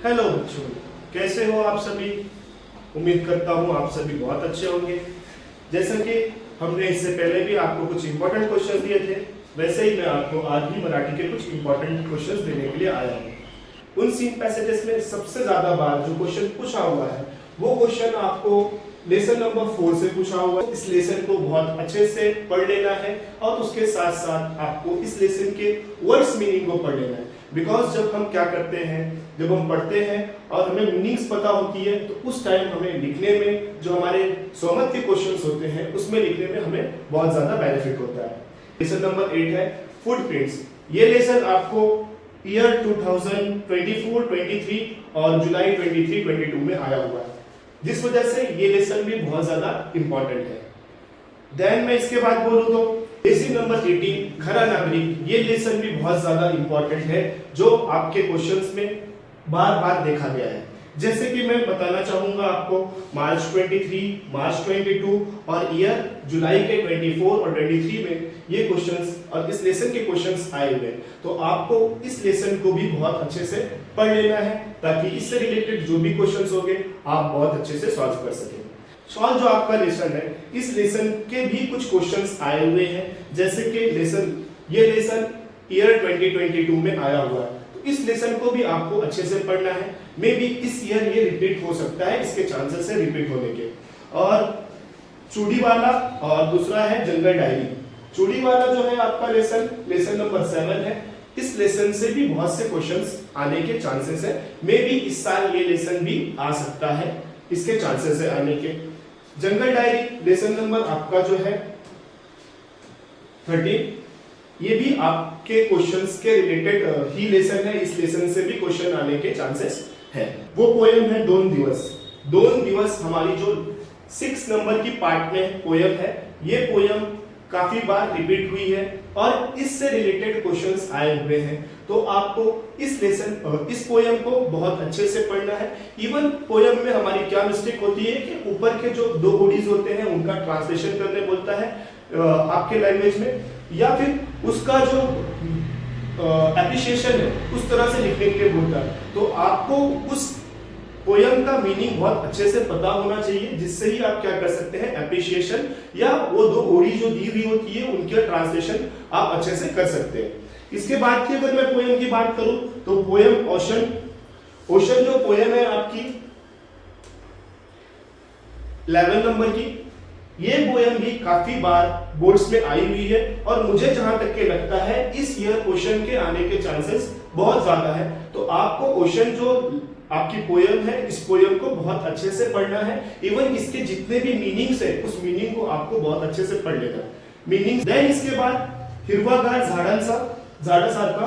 Hello बच्चों, कैसे हो आप सभी। उम्मीद करता हूँ आप सभी बहुत अच्छे होंगे। जैसा कि हमने इससे पहले भी आपको कुछ इंपॉर्टेंट क्वेश्चन दिए थे, वैसे ही मैं आपको आज भी मराठी के कुछ इंपॉर्टेंट क्वेश्चंस देने के लिए आया हूँ। उन 3 पैसेजेस में सबसे ज्यादा बार जो क्वेश्चन पूछा हुआ है वो क्वेश्चन आपको लेसन नंबर 4 से पूछा हुआ है। इस लेसन को बहुत अच्छे से पढ़ लेना है और उसके साथ साथ आपको इस लेसन के वर्ड्स मीनिंग को पढ़ लेना है। बिकॉज जब हम क्या करते हैं, जब हम पढ़ते हैं और हमें मीनिंग्स पता होती है तो उस टाइम हमें लिखने में, जो हमारे सोमत के क्वेश्चंस होते हैं उसमें लिखने में हमें बहुत ज्यादा बेनिफिट होता है। लेसन नंबर 8 है फुटप्रिंट्स। ये लेसन आपको ईयर 2024, 23 और जुलाई 23, 22 में आया हुआ है, जिस वजह से ये लेसन भी बहुत ज्यादा इंपॉर्टेंट है। देन मैं इसके बाद बोलूं तो लेसन नंबर 18 खरा नागरिक। ये लेसन भी बहुत ज्यादा इंपॉर्टेंट है, जो आपके क्वेश्चंस में बार बार देखा गया है। जैसे कि मैं बताना चाहूंगा आपको, मार्च 23, मार्च 22 और ईयर जुलाई के 24 और 23 में ये क्वेश्चंस और इस लेसन के क्वेश्चंस आए हुए, तो आपको इस लेसन को भी बहुत अच्छे से पढ़ लेना है ताकि इससे रिलेटेड जो भी क्वेश्चंस होंगे आप बहुत अच्छे से सॉल्व कर सकें। सॉल्व जो आपका लेसन है, इस लेसन के भी कुछ क्वेश्चंस आए हुए हैं। जैसे कि ये लेसन ईयर 2022 में आया हुआ है, तो इस लेसन को भी आपको अच्छे से पढ़ना है। मे बी इस ईयर ये रिपीट हो सकता है, इसके चांसेस है रिपीट होने के। और चूड़ी वाला और दूसरा है जंगल डायरी। चूड़ी वाला जो है आपका लेसन नंबर 7 है। इस लेसन से भी बहुत से क्वेश्चंस आने के चांसेस है। मे बी इस साल ये लेसन भी आ सकता है, इसके चांसेस है आने के। जंगल डायरी लेसन नंबर आपका जो है 13, ये भी आपके क्वेश्चंस के रिलेटेड ही लेसन है। इस लेसन से भी क्वेश्चन आने के चांसेस है। वो पोएम है दोन दिवस। दोन दिवस हमारी जो 6 नंबर की पार्ट में पोएम है, ये पोएम काफी बार रिपीट हुई है और इससे रिलेटेड क्वेश्चंस आए हुए हैं। तो आपको इस पोएम को बहुत अच्छे से पढ़ना है। इवन पोएम में हमारी क्या मिस्टेक होती है कि ऊपर के जो 2 बॉडीज होते हैं उनका ट्रांसलेशन करने बोलता है आपके लैंग्वेज में, या फिर उसका जो एप्रिशिएशन है उस तरह से लिखने के लिए बोलता है। तो आपको उस पोयम का मीनिंग बहुत अच्छे से पता होना चाहिए, जिससे ही आप क्या कर सकते हैं, एप्रिशिएशन या वो 2 ओडी जो दी हुई होती है उनके ट्रांसलेशन आप अच्छे से कर सकते हैं। इसके बाद की अगर मैं पोयम की बात करूं तो पोयम ओशन जो पोयम है आपकी 11 नंबर की, ये पोयम भी काफी बार बोर्ड्स में आई हुई है और मुझे जहां तक के लगता है इस ईयर ओशन के आने के चांसेस बहुत ज्यादा है। तो आपको ओशन जो आपकी पोयम है, इस पोयम को बहुत अच्छे से पढ़ना है। इवन इसके जितने भी मीनिंग्स है उस मीनिंग को आपको बहुत अच्छे से पढ़ लेना है, मीनिंग। देन इसके बाद हिरवागार झाडासारखा।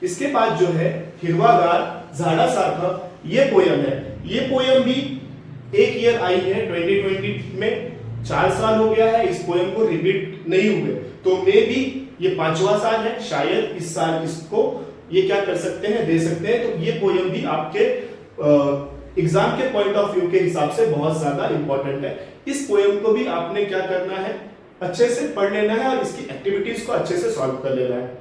इसके बाद जो है हिरवागार झाडासारखा, ये पोयम है। ये पोयम भी एक ईयर आई है 2020 में, 4 साल हो गया है इस पोयम को रिपीट नहीं हुए, तो मे बी ये 5वां साल है, शायद इस साल इसको ये क्या कर सकते हैं, दे सकते हैं। तो ये पोयम भी आपके एग्जाम के पॉइंट ऑफ व्यू के हिसाब से बहुत ज्यादा इंपॉर्टेंट है। इस पोयम को भी आपने क्या करना है, अच्छे से पढ़ लेना है और इसकी एक्टिविटीज को अच्छे से सॉल्व कर लेना है।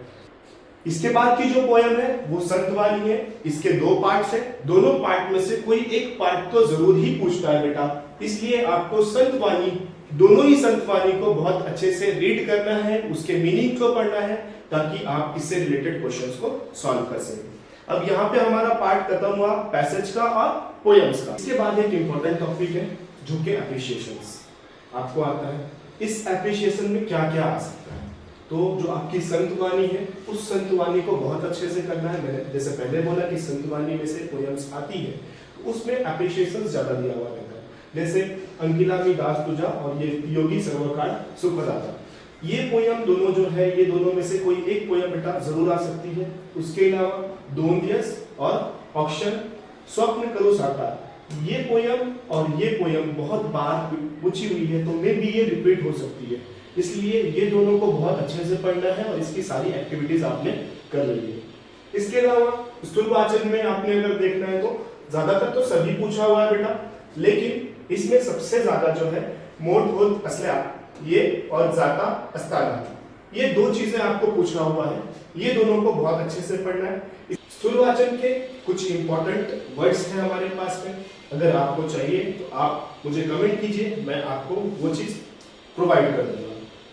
इसके बाद की जो पोयम है वो संत वाणी है। इसके 2 पार्ट्स है, दोनों पार्ट में से कोई एक पार्ट तो जरूर ही पूछता है बेटा, इसलिए आपको संत वाणी, दोनों ही संत वाणी को बहुत अच्छे से रीड करना है, उसके मीनिंग को पढ़ना है ताकि आप इससे रिलेटेड क्वेश्चंस को सॉल्व कर सकें। अब यहाँ पे हमारा पार्ट खत्म हुआ पैसेज का और पोयम्स का। इसके बाद एक इंपॉर्टेंट टॉपिक है जो कि एप्रिशिएशंस आपको आता है। इस एप्रिशिएशन में क्या क्या आ सकता है, तो जो आपकी संत वाणी है उस संत वाणी को बहुत अच्छे से करना है। मैंने जैसे पहले बोला कि संत वाणी में से पोयम्स आती है तो उसमें एप्रिशिएशन ज्यादा दिया हुआ रहता है। जैसे अंकिला मी दास तुझा और ये योगी सर्वकाल सुखदाता, ये पोयम दोनों जो है, ये दोनों में से कोई एक पोयम बेटा जरूर आ सकती है। उसके अलावा दोन दिवस और ऑक्शन स्वप्न करो साकार, ये पोयम और ये पोयम बहुत बार पूछी हुई है, तो मे भी ये रिपीट हो सकती है। इसलिए ये दोनों को बहुत अच्छे से पढ़ना है और इसकी सारी एक्टिविटीज आपने कर रही है। इसके अलावा स्थूलवाचन में आपने अगर देखना है तो ज्यादातर तो सभी पूछा हुआ है बेटा, लेकिन इसमें सबसे ज्यादा जो है मोट होत असल्या ये और जाता अस्ताना, ये दो चीजें आपको पूछना हुआ है, ये दोनों को बहुत अच्छे से पढ़ना है। स्थूलवाचन के कुछ इंपॉर्टेंट वर्ड्स हैं हमारे पास में, अगर आपको चाहिए तो आप मुझे कमेंट कीजिए, मैं आपको वो चीज प्रोवाइड कर दूंगा।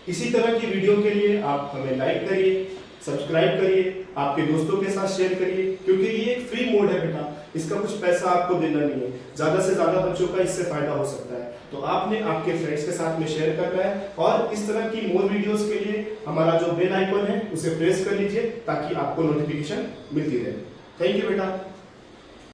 इसी तरह की वीडियो के लिए आप हमें लाइक करिए, सब्सक्राइब करिए, आपके दोस्तों के साथ शेयर करिए, क्योंकि ये एक फ्री मोड है बेटा, इसका कुछ पैसा आपको देना नहीं है, ज्यादा से ज्यादा बच्चों का इससे फायदा हो सकता है। तो आपने आपके फ्रेंड्स के साथ में शेयर करना है और इस तरह की मोर वीडियोस के लिए हमारा जो बेल आइकन है उसे प्रेस कर लीजिए ताकि आपको नोटिफिकेशन मिलती रहे। थैंक यू बेटा।